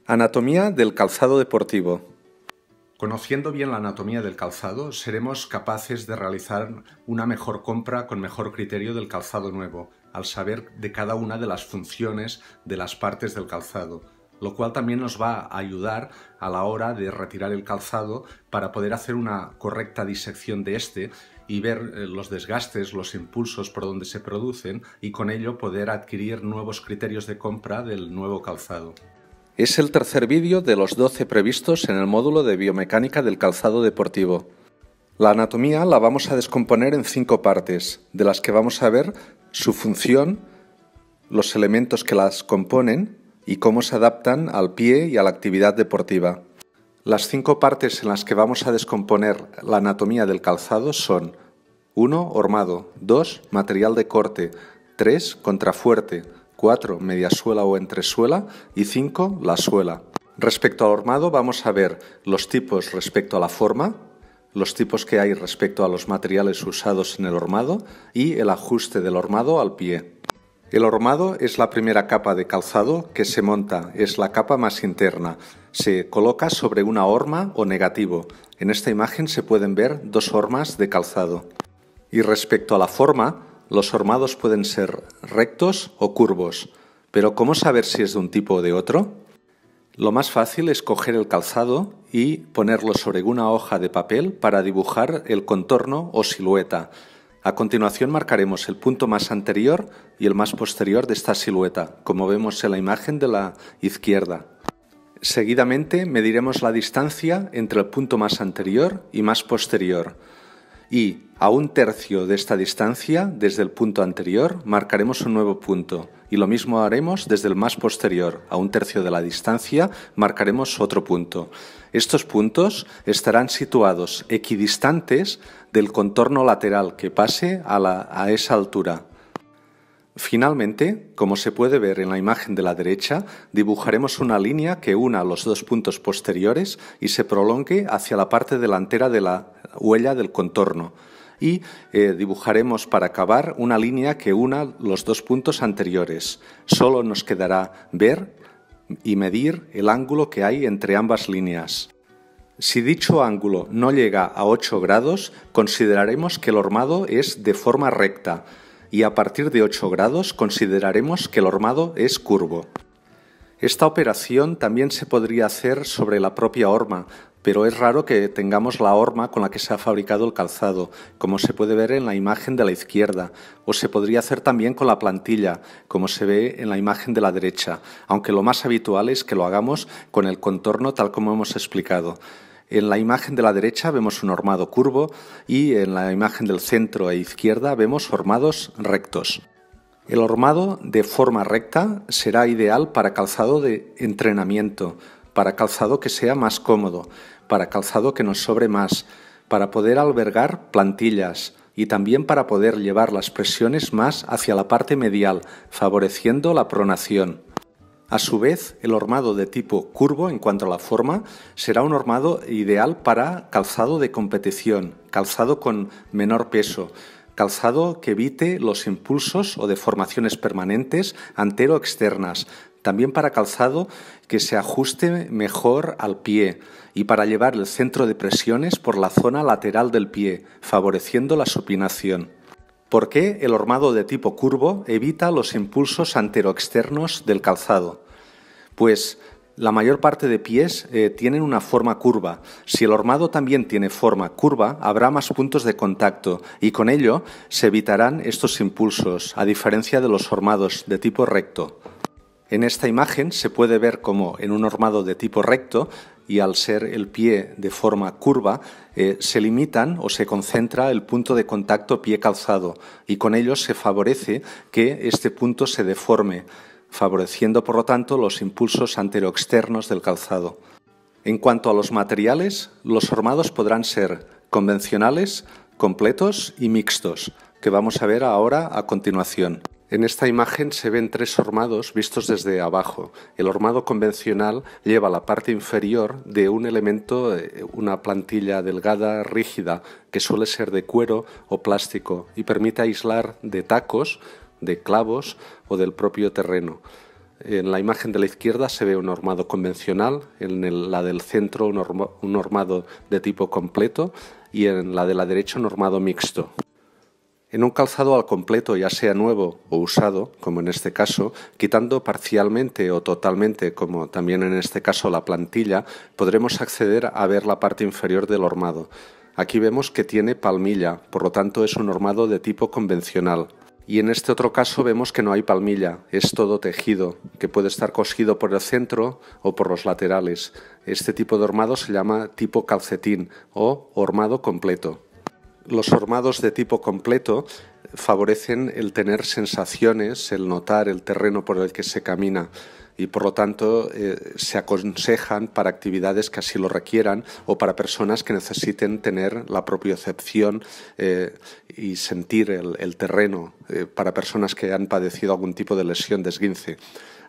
Anatomía del calzado deportivo. Conociendo bien la anatomía del calzado, seremos capaces de realizar una mejor compra con mejor criterio del calzado nuevo, al saber de cada una de las funciones de las partes del calzado, lo cual también nos va a ayudar a la hora de retirar el calzado para poder hacer una correcta disección de este y ver los desgastes, los impulsos por donde se producen y con ello poder adquirir nuevos criterios de compra del nuevo calzado. Es el tercer vídeo de los 12 previstos en el módulo de biomecánica del calzado deportivo. La anatomía la vamos a descomponer en 5 partes, de las que vamos a ver su función, los elementos que las componen y cómo se adaptan al pie y a la actividad deportiva. Las 5 partes en las que vamos a descomponer la anatomía del calzado son 1. Hormado, 2. Material de corte, 3. Contrafuerte, 4. Mediasuela o entresuela y 5. La suela. Respecto al hormado vamos a ver los tipos respecto a la forma, los tipos que hay respecto a los materiales usados en el hormado y el ajuste del hormado al pie. El hormado es la primera capa de calzado que se monta, es la capa más interna. Se coloca sobre una horma o negativo. En esta imagen se pueden ver 2 hormas de calzado. Y respecto a la forma, los hormados pueden ser rectos o curvos, pero ¿cómo saber si es de un tipo o de otro? Lo más fácil es coger el calzado y ponerlo sobre una hoja de papel para dibujar el contorno o silueta. A continuación marcaremos el punto más anterior y el más posterior de esta silueta, como vemos en la imagen de la izquierda. Seguidamente mediremos la distancia entre el punto más anterior y más posterior. Y a 1/3 de esta distancia, desde el punto anterior, marcaremos un nuevo punto. Y lo mismo haremos desde el más posterior. A 1/3 de la distancia, marcaremos otro punto. Estos puntos estarán situados equidistantes del contorno lateral que pase a esa altura. Finalmente, como se puede ver en la imagen de la derecha, dibujaremos una línea que una los 2 puntos posteriores y se prolongue hacia la parte delantera de la huella del contorno. Y dibujaremos para acabar una línea que una los 2 puntos anteriores. Solo nos quedará ver y medir el ángulo que hay entre ambas líneas. Si dicho ángulo no llega a 8 grados, consideraremos que el hormado es de forma recta, y a partir de 8 grados consideraremos que el hormado es curvo. Esta operación también se podría hacer sobre la propia horma, pero es raro que tengamos la horma con la que se ha fabricado el calzado, como se puede ver en la imagen de la izquierda, o se podría hacer también con la plantilla, como se ve en la imagen de la derecha, aunque lo más habitual es que lo hagamos con el contorno tal como hemos explicado. En la imagen de la derecha vemos un hormado curvo y en la imagen del centro e izquierda vemos hormados rectos. El hormado de forma recta será ideal para calzado de entrenamiento, para calzado que sea más cómodo, para calzado que nos sobre más, para poder albergar plantillas y también para poder llevar las presiones más hacia la parte medial, favoreciendo la pronación. A su vez, el hormado de tipo curvo en cuanto a la forma será un hormado ideal para calzado de competición, calzado con menor peso, calzado que evite los impulsos o deformaciones permanentes antero-externas, también para calzado que se ajuste mejor al pie y para llevar el centro de presiones por la zona lateral del pie, favoreciendo la supinación. ¿Por qué el hormado de tipo curvo evita los impulsos anteroexternos del calzado? Pues la mayor parte de pies tienen una forma curva. Si el hormado también tiene forma curva, habrá más puntos de contacto y con ello se evitarán estos impulsos, a diferencia de los hormados de tipo recto. En esta imagen se puede ver como en un hormado de tipo recto y al ser el pie de forma curva, se limitan o se concentra el punto de contacto pie-calzado y con ello se favorece que este punto se deforme, favoreciendo por lo tanto los impulsos anteroexternos del calzado. En cuanto a los materiales, los hormados podrán ser convencionales, completos y mixtos, que vamos a ver ahora a continuación. En esta imagen se ven 3 hormados vistos desde abajo. El hormado convencional lleva la parte inferior de un elemento, una plantilla delgada, rígida, que suele ser de cuero o plástico y permite aislar de tacos, de clavos o del propio terreno. En la imagen de la izquierda se ve un hormado convencional, en la del centro un hormado de tipo completo y en la de la derecha un hormado mixto. En un calzado al completo, ya sea nuevo o usado, como en este caso, quitando parcialmente o totalmente, como también en este caso la plantilla, podremos acceder a ver la parte inferior del hormado. Aquí vemos que tiene palmilla, por lo tanto es un hormado de tipo convencional. Y en este otro caso vemos que no hay palmilla, es todo tejido, que puede estar cosido por el centro o por los laterales. Este tipo de hormado se llama tipo calcetín o hormado completo. Los hormados de tipo completo favorecen el tener sensaciones, el notar el terreno por el que se camina y por lo tanto se aconsejan para actividades que así lo requieran o para personas que necesiten tener la propiocepción y sentir el terreno, para personas que han padecido algún tipo de lesión de esguince.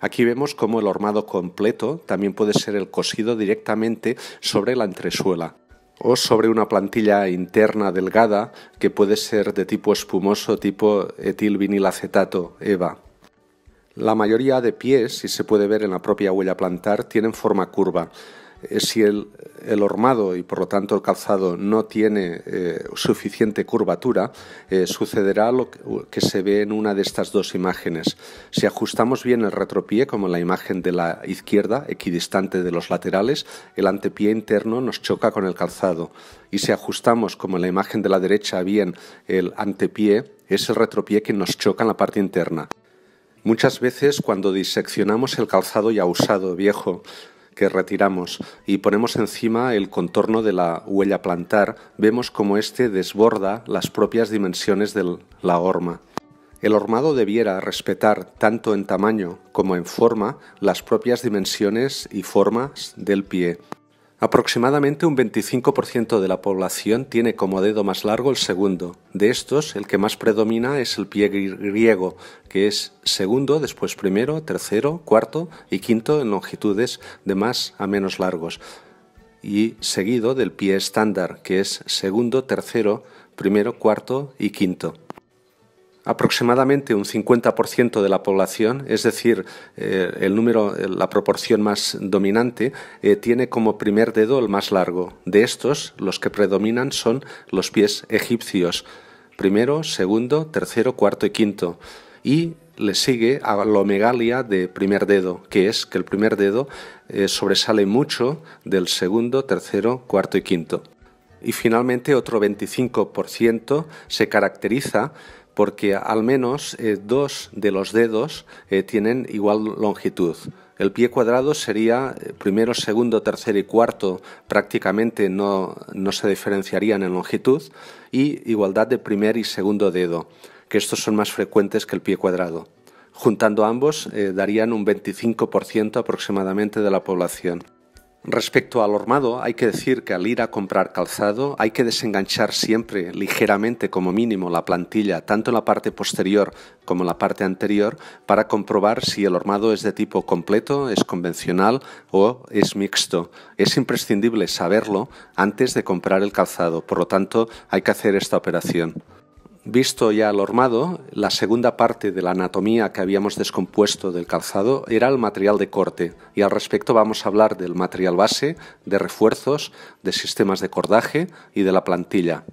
Aquí vemos cómo el hormado completo también puede ser el cosido directamente sobre la entresuela o sobre una plantilla interna delgada que puede ser de tipo espumoso, tipo etilvinilacetato, EVA. La mayoría de pies, si se puede ver en la propia huella plantar, tienen forma curva. Si el hormado y por lo tanto el calzado no tiene suficiente curvatura, sucederá lo que se ve en una de estas dos imágenes. Si ajustamos bien el retropié, como en la imagen de la izquierda, equidistante de los laterales, el antepié interno nos choca con el calzado. Y si ajustamos, como en la imagen de la derecha, bien el antepié, es el retropié que nos choca en la parte interna. Muchas veces cuando diseccionamos el calzado ya usado, viejo, que retiramos y ponemos encima el contorno de la huella plantar, vemos como éste desborda las propias dimensiones de la horma. El hormado debiera respetar tanto en tamaño como en forma las propias dimensiones y formas del pie. Aproximadamente un 25% de la población tiene como dedo más largo el segundo. De estos, el que más predomina es el pie griego, que es segundo, después primero, tercero, cuarto y quinto en longitudes de más a menos largos. Y seguido del pie estándar, que es segundo, tercero, primero, cuarto y quinto. Aproximadamente un 50% de la población, es decir, la proporción más dominante, tiene como primer dedo el más largo. De estos, los que predominan son los pies egipcios, primero, segundo, tercero, cuarto y quinto. Y le sigue agalomegalia de primer dedo, que es que el primer dedo sobresale mucho del segundo, tercero, cuarto y quinto. Y finalmente otro 25% se caracteriza porque al menos dos de los dedos tienen igual longitud. El pie cuadrado sería primero, segundo, tercero y cuarto, prácticamente no se diferenciarían en longitud, y igualdad de primer y segundo dedo, que estos son más frecuentes que el pie cuadrado. Juntando ambos darían un 25% aproximadamente de la población. Respecto al hormado, hay que decir que al ir a comprar calzado hay que desenganchar siempre ligeramente como mínimo la plantilla, tanto en la parte posterior como en la parte anterior, para comprobar si el hormado es de tipo completo, es convencional o es mixto. Es imprescindible saberlo antes de comprar el calzado, por lo tanto hay que hacer esta operación. Visto ya el hormado, la segunda parte de la anatomía que habíamos descompuesto del calzado era el material de corte, y al respecto vamos a hablar del material base, de refuerzos, de sistemas de cordaje y de la plantilla.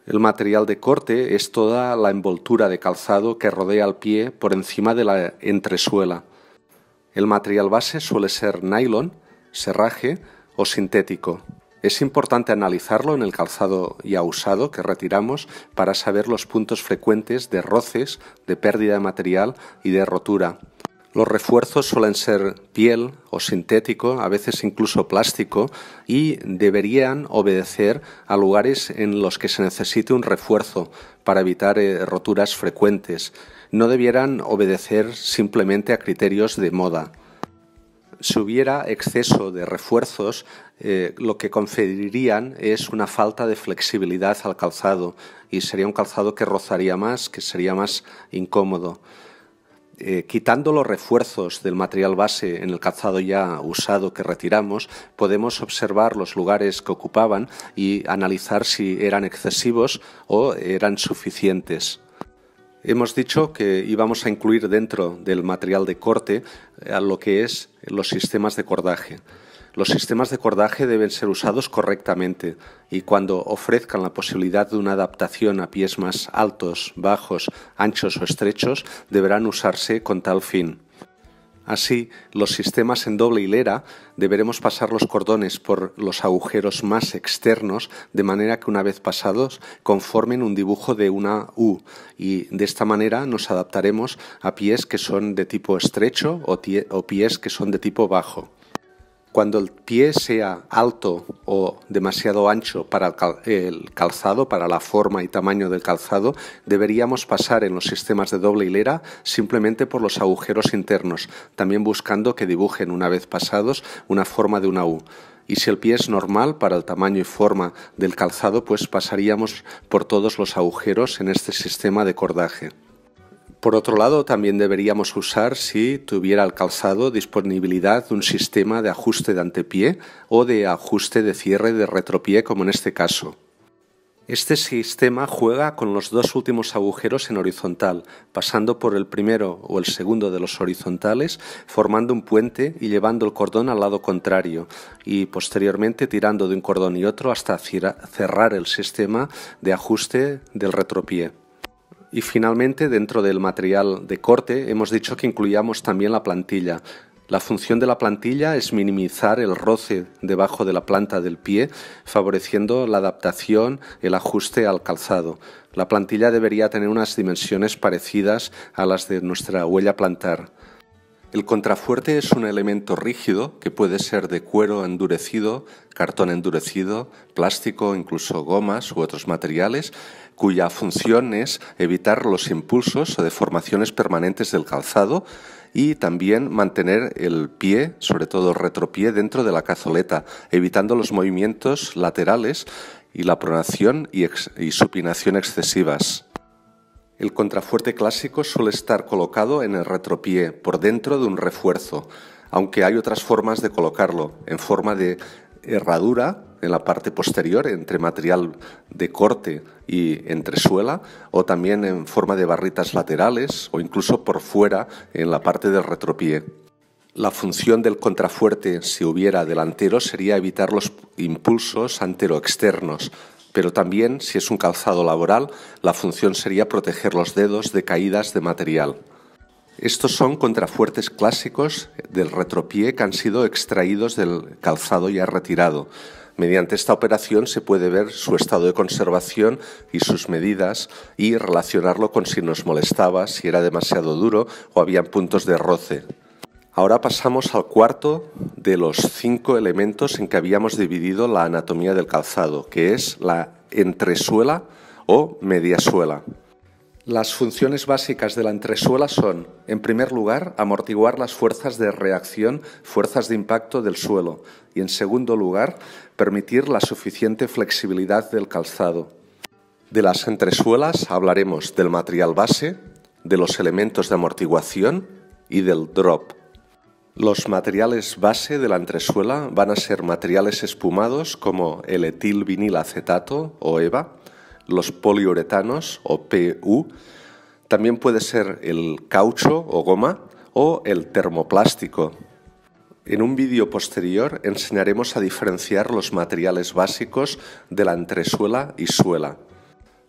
El material de corte es toda la envoltura de calzado que rodea al pie por encima de la entresuela. El material base suele ser nylon, serraje o sintético. Es importante analizarlo en el calzado ya usado que retiramos para saber los puntos frecuentes de roces, de pérdida de material y de rotura. Los refuerzos suelen ser piel o sintético, a veces incluso plástico, y deberían obedecer a lugares en los que se necesite un refuerzo para evitar roturas frecuentes. No debieran obedecer simplemente a criterios de moda. Si hubiera exceso de refuerzos, lo que conferirían es una falta de flexibilidad al calzado y sería un calzado que rozaría más, que sería más incómodo. Quitando los refuerzos del material base en el calzado ya usado que retiramos, podemos observar los lugares que ocupaban y analizar si eran excesivos o eran suficientes. Hemos dicho que íbamos a incluir dentro del material de corte a lo que es los sistemas de cordaje. Los sistemas de cordaje deben ser usados correctamente y cuando ofrezcan la posibilidad de una adaptación a pies más altos, bajos, anchos o estrechos, deberán usarse con tal fin. Así, los sistemas en doble hilera deberemos pasar los cordones por los agujeros más externos de manera que una vez pasados conformen un dibujo de una U y de esta manera nos adaptaremos a pies que son de tipo estrecho o pies que son de tipo bajo. Cuando el pie sea alto o demasiado ancho para el calzado, para la forma y tamaño del calzado, deberíamos pasar en los sistemas de doble hilera simplemente por los agujeros internos, también buscando que dibujen una vez pasados una forma de una U. Y si el pie es normal para el tamaño y forma del calzado, pues pasaríamos por todos los agujeros en este sistema de cordaje. Por otro lado, también deberíamos usar, si tuviera el calzado, disponibilidad de un sistema de ajuste de antepié o de ajuste de cierre de retropié, como en este caso. Este sistema juega con los dos últimos agujeros en horizontal, pasando por el primero o el segundo de los horizontales, formando un puente y llevando el cordón al lado contrario, y posteriormente tirando de un cordón y otro hasta cerrar el sistema de ajuste del retropié. Y finalmente, dentro del material de corte, hemos dicho que incluíamos también la plantilla. La función de la plantilla es minimizar el roce debajo de la planta del pie, favoreciendo la adaptación, el ajuste al calzado. La plantilla debería tener unas dimensiones parecidas a las de nuestra huella plantar. El contrafuerte es un elemento rígido que puede ser de cuero endurecido, cartón endurecido, plástico, incluso gomas u otros materiales, cuya función es evitar los impulsos o deformaciones permanentes del calzado y también mantener el pie, sobre todo el retropié, dentro de la cazoleta, evitando los movimientos laterales y la pronación y supinación excesivas. El contrafuerte clásico suele estar colocado en el retropié, por dentro de un refuerzo, aunque hay otras formas de colocarlo, en forma de herradura en la parte posterior, entre material de corte y entresuela, o también en forma de barritas laterales, o incluso por fuera en la parte del retropié. La función del contrafuerte, si hubiera delantero, sería evitar los impulsos anteroexternos, pero también, si es un calzado laboral, la función sería proteger los dedos de caídas de material. Estos son contrafuertes clásicos del retropié que han sido extraídos del calzado ya retirado. Mediante esta operación se puede ver su estado de conservación y sus medidas y relacionarlo con si nos molestaba, si era demasiado duro o habían puntos de roce. Ahora pasamos al cuarto de los 5 elementos en que habíamos dividido la anatomía del calzado, que es la entresuela o mediasuela. Las funciones básicas de la entresuela son, en primer lugar, amortiguar las fuerzas de reacción, fuerzas de impacto del suelo, y en segundo lugar, permitir la suficiente flexibilidad del calzado. De las entresuelas hablaremos del material base, de los elementos de amortiguación y del drop. Los materiales base de la entresuela van a ser materiales espumados como el etilvinilacetato o EVA, los poliuretanos o PU, también puede ser el caucho o goma o el termoplástico. En un vídeo posterior enseñaremos a diferenciar los materiales básicos de la entresuela y suela.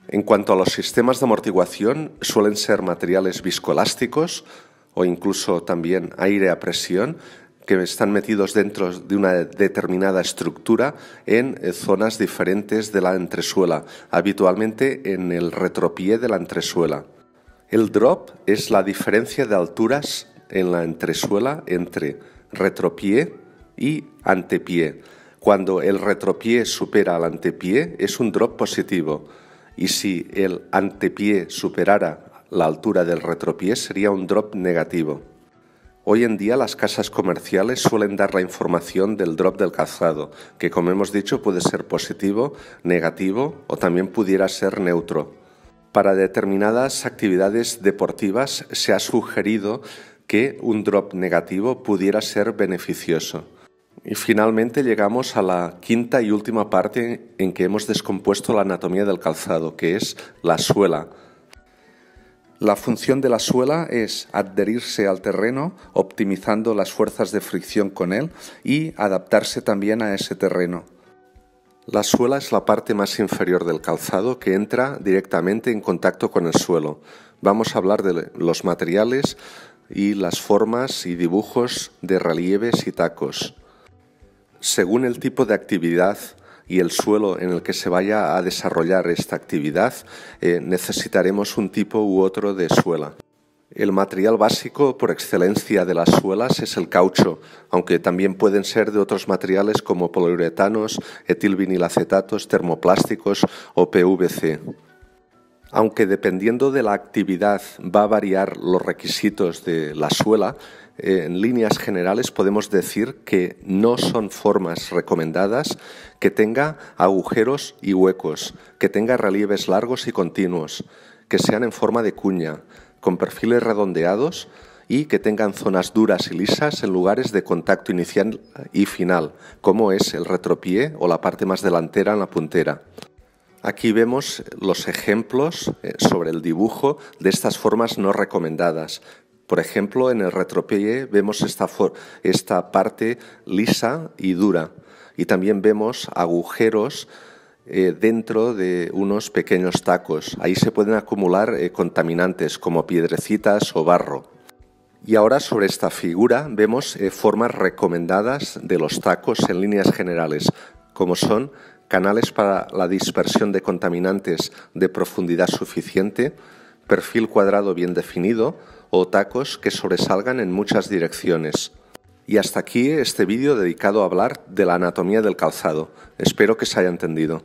En cuanto a los sistemas de amortiguación, suelen ser materiales viscoelásticos o incluso también aire a presión, que están metidos dentro de una determinada estructura en zonas diferentes de la entresuela, habitualmente en el retropié de la entresuela. El drop es la diferencia de alturas en la entresuela entre retropié y antepié. Cuando el retropié supera al antepié es un drop positivo y si el antepié superara la altura del retropié sería un drop negativo. Hoy en día las casas comerciales suelen dar la información del drop del calzado, que como hemos dicho puede ser positivo, negativo o también pudiera ser neutro. Para determinadas actividades deportivas se ha sugerido que un drop negativo pudiera ser beneficioso. Y finalmente llegamos a la quinta y última parte en que hemos descompuesto la anatomía del calzado, que es la suela. La función de la suela es adherirse al terreno, optimizando las fuerzas de fricción con él y adaptarse también a ese terreno. La suela es la parte más inferior del calzado que entra directamente en contacto con el suelo. Vamos a hablar de los materiales y las formas y dibujos de relieves y tacos. Según el tipo de actividad y el suelo en el que se vaya a desarrollar esta actividad, necesitaremos un tipo u otro de suela. El material básico por excelencia de las suelas es el caucho, aunque también pueden ser de otros materiales como poliuretanos, etilvinilacetatos, termoplásticos o PVC. Aunque dependiendo de la actividad va a variar los requisitos de la suela, en líneas generales podemos decir que no son formas recomendadas que tenga agujeros y huecos, que tenga relieves largos y continuos, que sean en forma de cuña, con perfiles redondeados y que tengan zonas duras y lisas en lugares de contacto inicial y final, como es el retropié o la parte más delantera en la puntera. Aquí vemos los ejemplos sobre el dibujo de estas formas no recomendadas. Por ejemplo, en el retropié vemos esta parte lisa y dura y también vemos agujeros dentro de unos pequeños tacos. Ahí se pueden acumular contaminantes como piedrecitas o barro. Y ahora sobre esta figura vemos formas recomendadas de los tacos en líneas generales, como son canales para la dispersión de contaminantes de profundidad suficiente, perfil cuadrado bien definido o tacos que sobresalgan en muchas direcciones. Y hasta aquí este vídeo dedicado a hablar de la anatomía del calzado. Espero que se haya entendido.